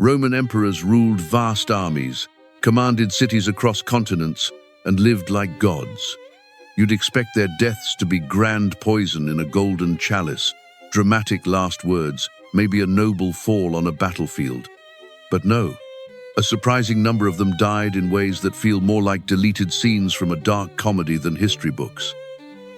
Roman emperors ruled vast armies, commanded cities across continents, and lived like gods. You'd expect their deaths to be grand poison in a golden chalice, dramatic last words, maybe a noble fall on a battlefield. But no, a surprising number of them died in ways that feel more like deleted scenes from a dark comedy than history books.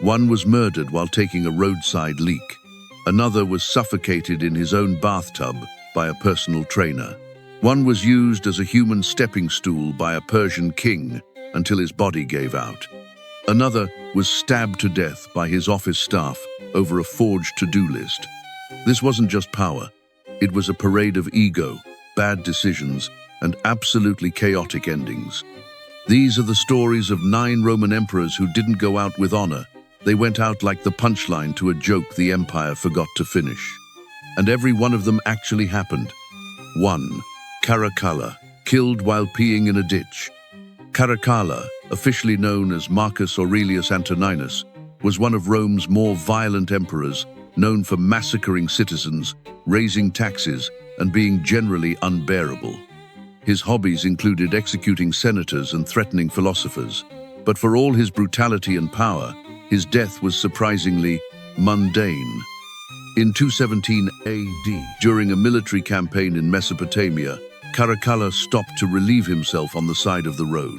One was murdered while taking a roadside leak. Another was suffocated in his own bathtub by a personal trainer. One was used as a human stepping stool by a Persian king until his body gave out. Another was stabbed to death by his office staff over a forged to-do list. This wasn't just power. It was a parade of ego, bad decisions, and absolutely chaotic endings. These are the stories of 9 Roman emperors who didn't go out with honor. They went out like the punchline to a joke the empire forgot to finish. And every one of them actually happened. 1. Caligula, killed while peeing in a ditch. Caligula, officially known as Marcus Aurelius Antonyinus, was one of Rome's more violent emperors, known for massacring citizens, raising taxes, and being generally unbearable. His hobbies included executing senators and threatening philosophers. But for all his brutality and power, his death was surprisingly mundane. In 217 AD, during a military campaign in Mesopotamia, Caligula stopped to relieve himself on the side of the road.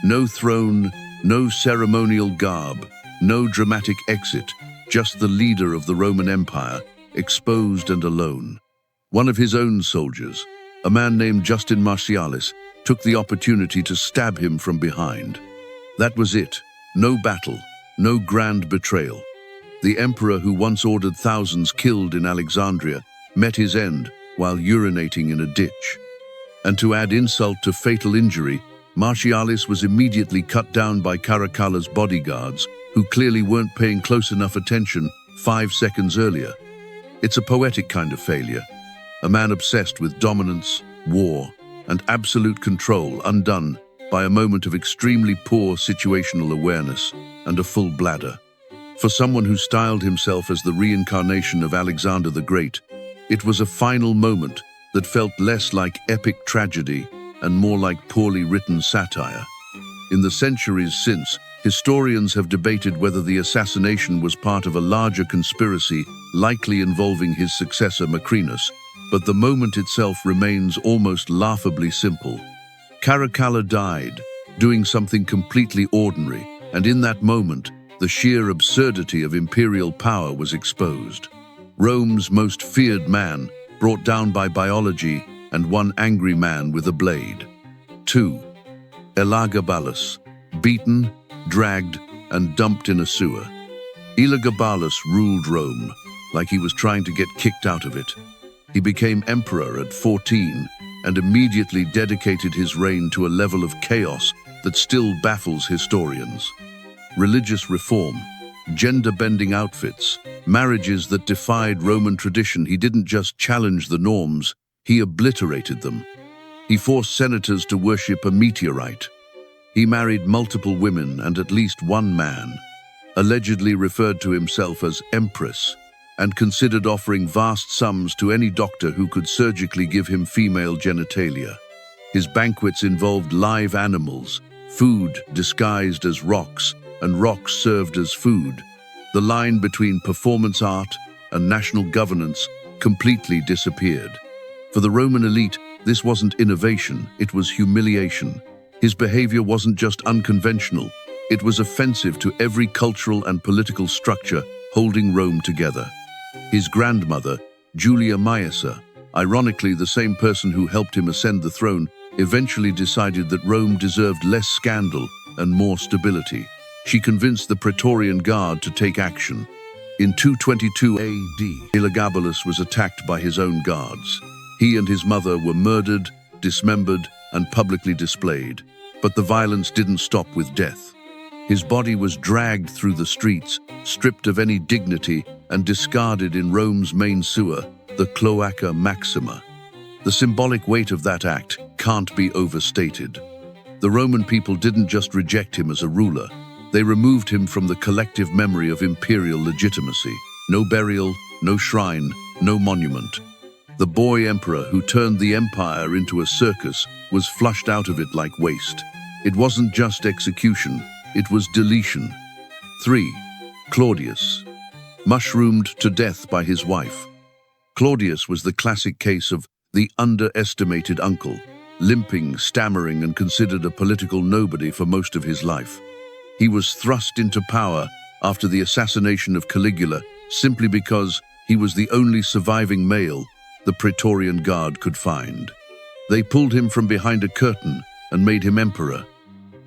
No throne, no ceremonial garb, no dramatic exit, just the leader of the Roman Empire, exposed and alone. One of his own soldiers, a man named Justin Martialis, took the opportunity to stab him from behind. That was it. No battle, no grand betrayal. The emperor who once ordered thousands killed in Alexandria met his end while urinating in a ditch. And to add insult to fatal injury, Martialis was immediately cut down by Caligula's bodyguards, who clearly weren't paying close enough attention 5 seconds earlier. It's a poetic kind of failure. A man obsessed with dominance, war, and absolute control undone by a moment of extremely poor situational awareness and a full bladder. For someone who styled himself as the reincarnation of Alexander the Great, it was a final moment that felt less like epic tragedy and more like poorly written satire. In the centuries since, historians have debated whether the assassination was part of a larger conspiracy, likely involving his successor Macrinus, but the moment itself remains almost laughably simple. Caligula died, doing something completely ordinary, and in that moment, the sheer absurdity of imperial power was exposed. Rome's most feared man, brought down by biology, and one angry man with a blade. 2. Iliagula, beaten, dragged, and dumped in a sewer. Iliagula ruled Rome, like he was trying to get kicked out of it. He became emperor at 14 and immediately dedicated his reign to a level of chaos that still baffles historians. Religious reform, gender-bending outfits, marriages that defied Roman tradition. He didn't just challenge the norms, he obliterated them. He forced senators to worship a meteorite. He married multiple women and at least one man, allegedly referred to himself as empress, and considered offering vast sums to any doctor who could surgically give him female genitalia. His banquets involved live animals, food disguised as rocks, and rocks served as food. The line between performance art and national governance completely disappeared. For the Roman elite, this wasn't innovation, it was humiliation. His behavior wasn't just unconventional, it was offensive to every cultural and political structure holding Rome together. His grandmother, Julia Maesa, ironically the same person who helped him ascend the throne, eventually decided that Rome deserved less scandal and more stability. She convinced the Praetorian Guard to take action. In 222 AD, Iliagula was attacked by his own guards. He and his mother were murdered, dismembered, and publicly displayed. But the violence didn't stop with death. His body was dragged through the streets, stripped of any dignity, and discarded in Rome's main sewer, the Cloaca Maxima. The symbolic weight of that act can't be overstated. The Roman people didn't just reject him as a ruler, they removed him from the collective memory of imperial legitimacy. No burial, no shrine, no monument. The boy emperor who turned the empire into a circus was flushed out of it like waste. It wasn't just execution, it was deletion. 3. Claudius. Mushroomed to death by his wife. Claudius was the classic case of the underestimated uncle, limping, stammering, and considered a political nobody for most of his life. He was thrust into power after the assassination of Caligula simply because he was the only surviving male the Praetorian Guard could find. They pulled him from behind a curtain and made him emperor.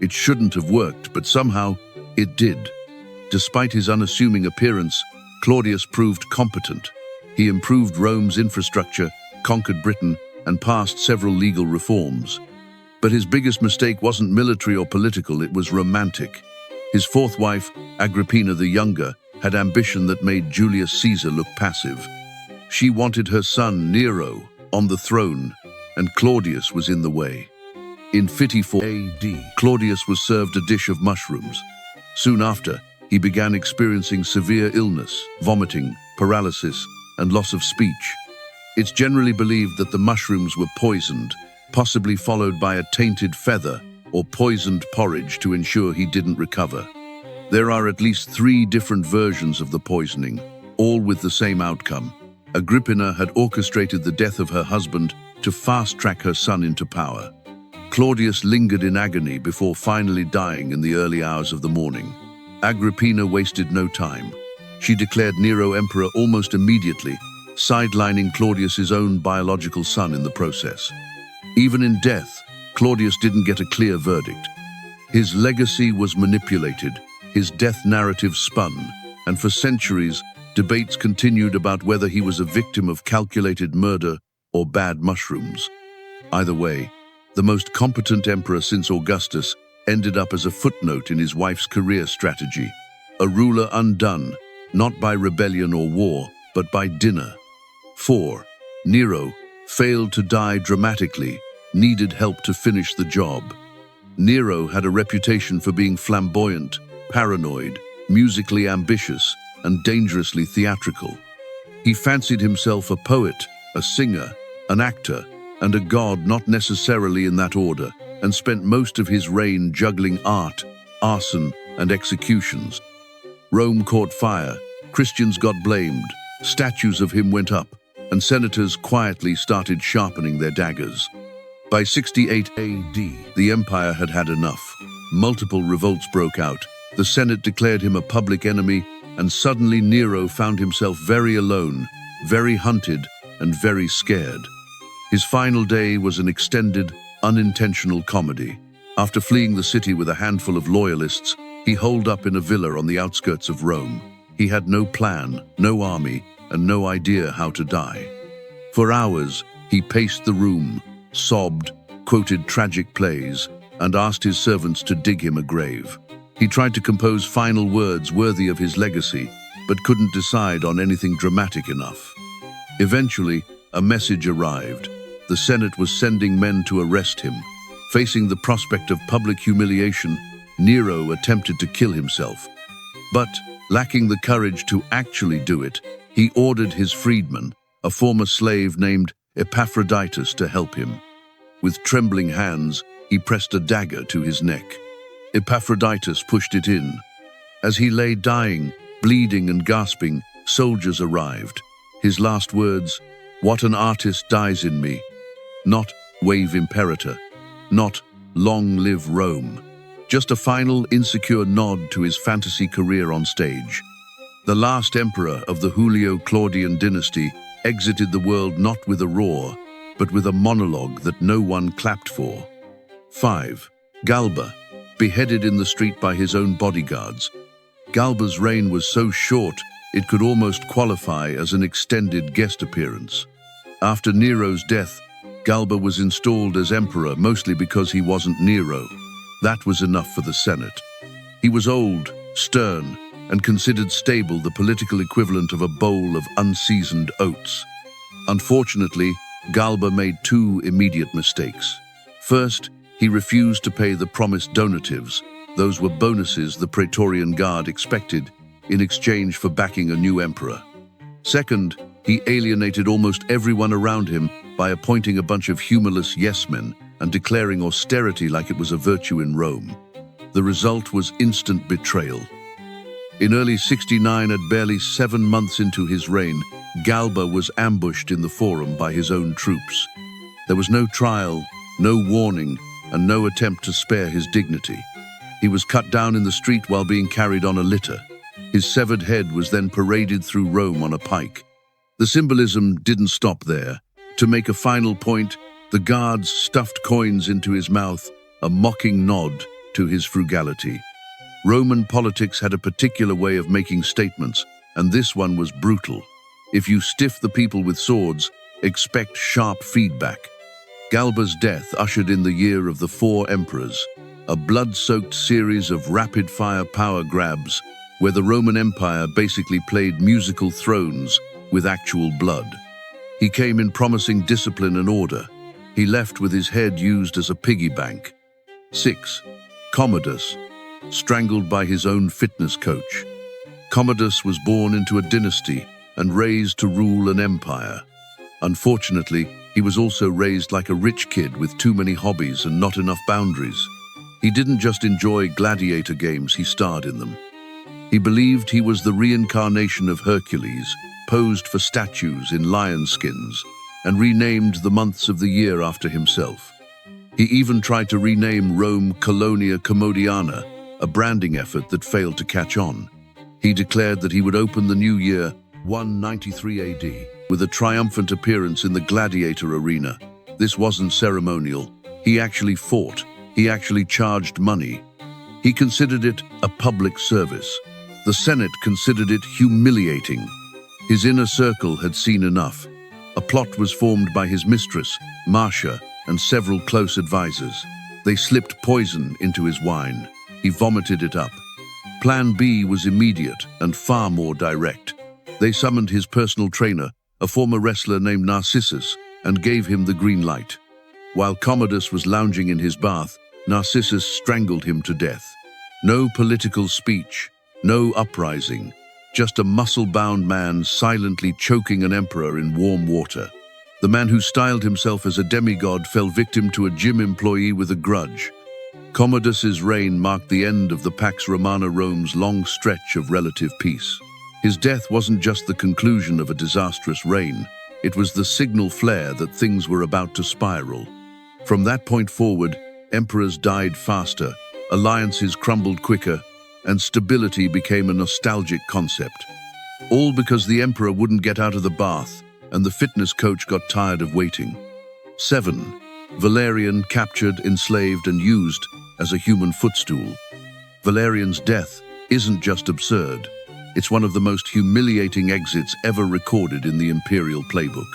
It shouldn't have worked, but somehow it did. Despite his unassuming appearance, Claudius proved competent. He improved Rome's infrastructure, conquered Britain, and passed several legal reforms. But his biggest mistake wasn't military or political, it was romantic. His fourth wife, Agrippina the Younger, had ambition that made Julius Caesar look passive. She wanted her son, Nero, on the throne, and Claudius was in the way. In 54 AD, Claudius was served a dish of mushrooms. Soon after, he began experiencing severe illness, vomiting, paralysis, and loss of speech. It's generally believed that the mushrooms were poisoned, possibly followed by a tainted feather or poisoned porridge to ensure he didn't recover. There are at least 3 different versions of the poisoning, all with the same outcome. Agrippina had orchestrated the death of her husband to fast-track her son into power. Claudius lingered in agony before finally dying in the early hours of the morning. Agrippina wasted no time. She declared Nero emperor almost immediately, sidelining Claudius's own biological son in the process. Even in death, Claudius didn't get a clear verdict. His legacy was manipulated, his death narrative spun, and for centuries, debates continued about whether he was a victim of calculated murder or bad mushrooms. Either way, the most competent emperor since Augustus ended up as a footnote in his wife's career strategy, a ruler undone, not by rebellion or war, but by dinner. 4. Nero failed to die dramatically, needed help to finish the job. Nero had a reputation for being flamboyant, paranoid, musically ambitious, and dangerously theatrical. He fancied himself a poet, a singer, an actor, and a god not necessarily in that order, and spent most of his reign juggling art, arson, and executions. Rome caught fire, Christians got blamed, statues of him went up, and senators quietly started sharpening their daggers. By 68 AD, the empire had had enough. Multiple revolts broke out, the Senate declared him a public enemy, and suddenly Nero found himself very alone, very hunted, and very scared. His final day was an extended, unintentional comedy. After fleeing the city with a handful of loyalists, he holed up in a villa on the outskirts of Rome. He had no plan, no army, and no idea how to die. For hours, he paced the room, sobbed, quoted tragic plays, and asked his servants to dig him a grave. He tried to compose final words worthy of his legacy, but couldn't decide on anything dramatic enough. Eventually, a message arrived. The Senate was sending men to arrest him. Facing the prospect of public humiliation, Nero attempted to kill himself. But, lacking the courage to actually do it, he ordered his freedman, a former slave named Epaphroditus, to help him. With trembling hands, he pressed a dagger to his neck. Epaphroditus pushed it in. As he lay dying, bleeding and gasping, soldiers arrived. His last words, "What an artist dies in me." Not "Wave Imperator," not "Long live Rome." Just a final, insecure nod to his fantasy career on stage. The last emperor of the Julio-Claudian dynasty exited the world not with a roar, but with a monologue that no one clapped for. 5. Galba, beheaded in the street by his own bodyguards. Galba's reign was so short, it could almost qualify as an extended guest appearance. After Nero's death, Galba was installed as emperor mostly because he wasn't Nero. That was enough for the Senate. He was old, stern, and considered stable, the political equivalent of a bowl of unseasoned oats. Unfortunately, Galba made 2 immediate mistakes. First, he refused to pay the promised donatives. Those were bonuses the Praetorian Guard expected in exchange for backing a new emperor. Second, He alienated almost everyone around him by appointing a bunch of humorless yes-men and declaring austerity like it was a virtue in Rome. The result was instant betrayal. In early 69, at barely 7 months into his reign, Galba was ambushed in the Forum by his own troops. There was no trial, no warning, and no attempt to spare his dignity. He was cut down in the street while being carried on a litter. His severed head was then paraded through Rome on a pike. The symbolism didn't stop there. To make a final point, the guards stuffed coins into his mouth, a mocking nod to his frugality. Roman politics had a particular way of making statements, and this one was brutal. If you stiff the people with swords, expect sharp feedback. Galba's death ushered in the year of the 4 emperors, a blood-soaked series of rapid-fire power grabs where the Roman Empire basically played musical thrones with actual blood. He came in promising discipline and order. He left with his head used as a piggy bank. 6. Commodus, strangled by his own fitness coach. Commodus was born into a dynasty and raised to rule an empire. Unfortunately, he was also raised like a rich kid with too many hobbies and not enough boundaries. He didn't just enjoy gladiator games, he starred in them. He believed he was the reincarnation of Hercules, posed for statues in lion skins, and renamed the months of the year after himself. He even tried to rename Rome Colonia Commodiana, a branding effort that failed to catch on. He declared that he would open the new year, 193 AD, with a triumphant appearance in the gladiator arena. This wasn't ceremonial. He actually fought. He actually charged money. He considered it a public service. The Senate considered it humiliating. His inner circle had seen enough. A plot was formed by his mistress, Marcia, and several close advisors. They slipped poison into his wine. He vomited it up. Plan B was immediate and far more direct. They summoned his personal trainer, a former wrestler named Narcissus, and gave him the green light. While Commodus was lounging in his bath, Narcissus strangled him to death. No political speech, no uprising, just a muscle-bound man silently choking an emperor in warm water. The man who styled himself as a demigod fell victim to a gym employee with a grudge. Commodus's reign marked the end of the Pax Romana Rome's long stretch of relative peace. His death wasn't just the conclusion of a disastrous reign, it was the signal flare that things were about to spiral. From that point forward, emperors died faster, alliances crumbled quicker, and stability became a nostalgic concept. All because the emperor wouldn't get out of the bath, and the fitness coach got tired of waiting. 7. Valerian, captured, enslaved, and used as a human footstool. Valerian's death isn't just absurd. It's one of the most humiliating exits ever recorded in the imperial playbook.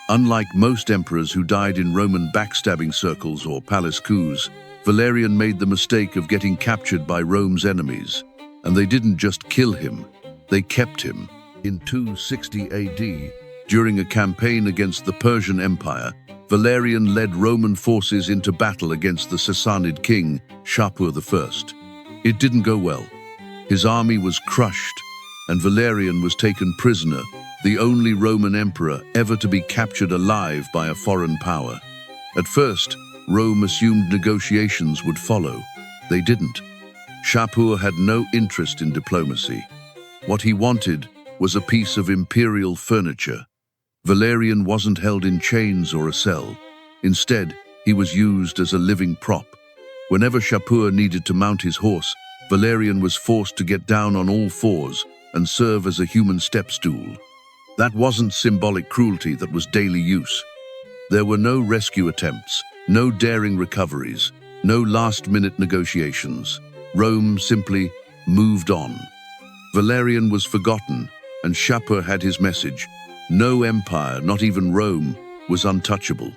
Unlike most emperors who died in Roman backstabbing circles or palace coups, Valerian made the mistake of getting captured by Rome's enemies. And they didn't just kill him, they kept him. In 260 AD, during a campaign against the Persian Empire, Valerian led Roman forces into battle against the Sassanid king, Shapur I. It didn't go well. His army was crushed, and Valerian was taken prisoner, the only Roman emperor ever to be captured alive by a foreign power. At first, Rome assumed negotiations would follow. They didn't. Shapur had no interest in diplomacy. What he wanted was a piece of imperial furniture. Valerian wasn't held in chains or a cell. Instead, he was used as a living prop. Whenever Shapur needed to mount his horse, Valerian was forced to get down on all fours and serve as a human step stool. That wasn't symbolic cruelty, that was daily use. There were no rescue attempts, no daring recoveries, no last-minute negotiations. Rome simply moved on. Valerian was forgotten, and Shapur had his message. No empire, not even Rome, was untouchable.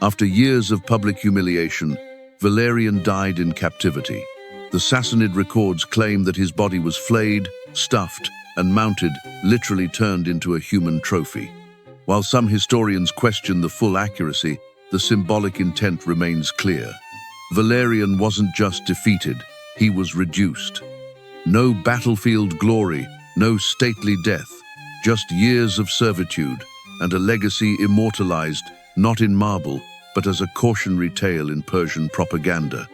After years of public humiliation, Valerian died in captivity. The Sassanid records claim that his body was flayed, stuffed, and mounted, literally turned into a human trophy. While some historians question the full accuracy, the symbolic intent remains clear. Valerian wasn't just defeated, he was reduced. No battlefield glory, no stately death, just years of servitude, and a legacy immortalized not in marble, but as a cautionary tale in Persian propaganda.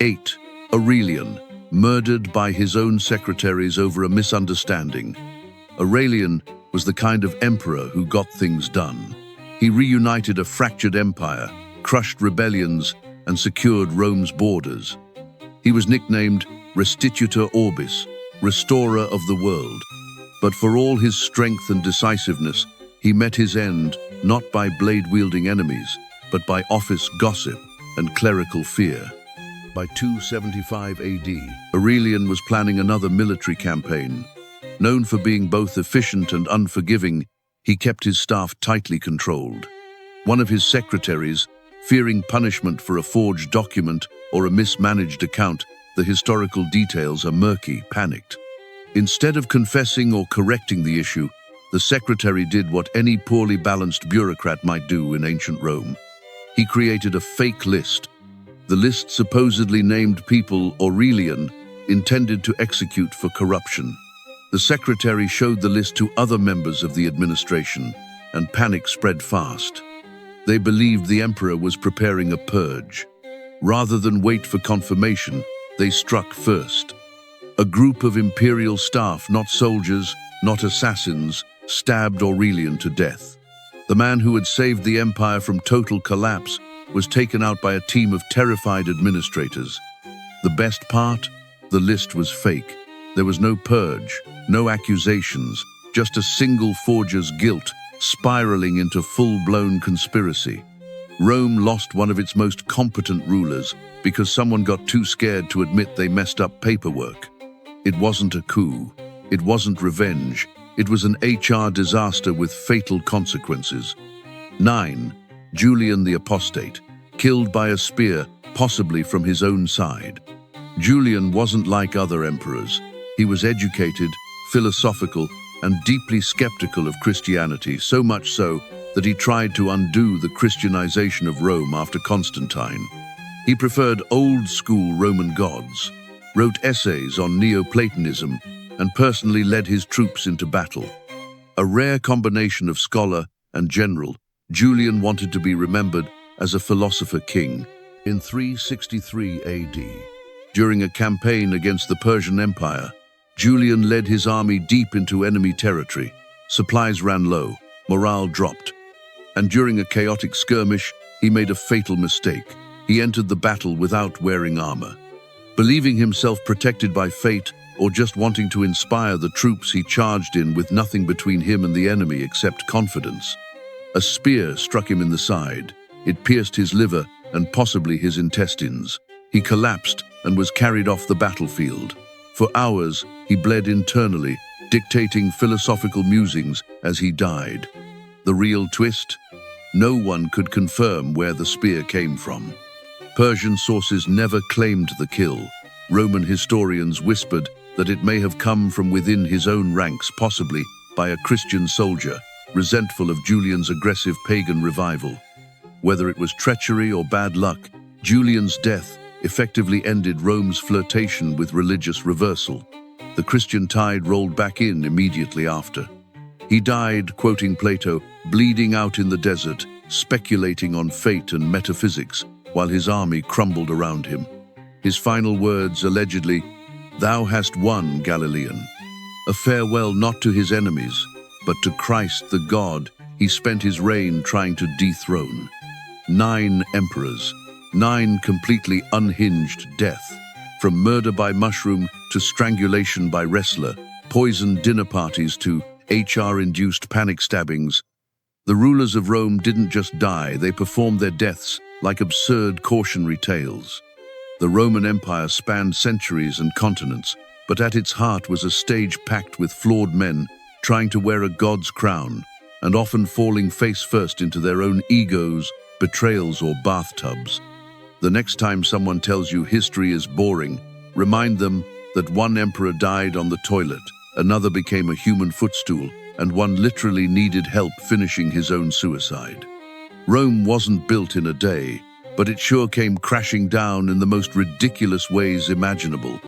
8. Aurelian, murdered by his own secretaries over a misunderstanding. Aurelian was the kind of emperor who got things done. He reunited a fractured empire, crushed rebellions, and secured Rome's borders. He was nicknamed Restitutor Orbis, restorer of the world. But for all his strength and decisiveness, he met his end not by blade-wielding enemies, but by office gossip and clerical fear. By 275 AD, Aurelian was planning another military campaign. Known for being both efficient and unforgiving, he kept his staff tightly controlled. One of his secretaries, fearing punishment for a forged document or a mismanaged account, the historical details are murky, panicked. Instead of confessing or correcting the issue, the secretary did what any poorly balanced bureaucrat might do in ancient Rome. He created a fake list. The list supposedly named people Aurelian, intended to execute for corruption. The secretary showed the list to other members of the administration, and panic spread fast. They believed the emperor was preparing a purge. Rather than wait for confirmation, they struck first. A group of imperial staff, not soldiers, not assassins, stabbed Aurelian to death. The man who had saved the empire from total collapse was taken out by a team of terrified administrators. The best part? The list was fake. There was no purge, no accusations, just a single forger's guilt spiraling into full-blown conspiracy. Rome lost one of its most competent rulers because someone got too scared to admit they messed up paperwork. It wasn't a coup. It wasn't revenge. It was an HR disaster with fatal consequences. 9. Julian the Apostate, killed by a spear, possibly from his own side. Julian wasn't like other emperors. He was educated, philosophical, and deeply skeptical of Christianity, so much so that he tried to undo the Christianization of Rome after Constantine. He preferred old-school Roman gods, wrote essays on Neoplatonism, and personally led his troops into battle. A rare combination of scholar and general, Julian wanted to be remembered as a philosopher king. In 363 AD, during a campaign against the Persian Empire, Julian led his army deep into enemy territory. Supplies ran low, morale dropped, and during a chaotic skirmish, he made a fatal mistake. He entered the battle without wearing armor. Believing himself protected by fate, or just wanting to inspire the troops, he charged in with nothing between him and the enemy except confidence. A spear struck him in the side. It pierced his liver and possibly his intestines. He collapsed and was carried off the battlefield. For hours, he bled internally, dictating philosophical musings as he died. The real twist? No one could confirm where the spear came from. Persian sources never claimed the kill. Roman historians whispered that it may have come from within his own ranks, possibly by a Christian soldier, resentful of Julian's aggressive pagan revival. Whether it was treachery or bad luck, Julian's death effectively ended Rome's flirtation with religious reversal. The Christian tide rolled back in immediately after. He died, quoting Plato, bleeding out in the desert, speculating on fate and metaphysics, while his army crumbled around him. His final words, allegedly, "Thou hast won, Galilean." A farewell not to his enemies, but to Christ the God he spent his reign trying to dethrone. 9 emperors, 9 completely unhinged death. From murder by mushroom to strangulation by wrestler, poisoned dinner parties to HR-induced panic stabbings. The rulers of Rome didn't just die, they performed their deaths like absurd cautionary tales. The Roman Empire spanned centuries and continents, but at its heart was a stage packed with flawed men trying to wear a god's crown, and often falling face first into their own egos, betrayals, or bathtubs. The next time someone tells you history is boring, remind them that one emperor died on the toilet, another became a human footstool, and one literally needed help finishing his own suicide. Rome wasn't built in a day, but it sure came crashing down in the most ridiculous ways imaginable.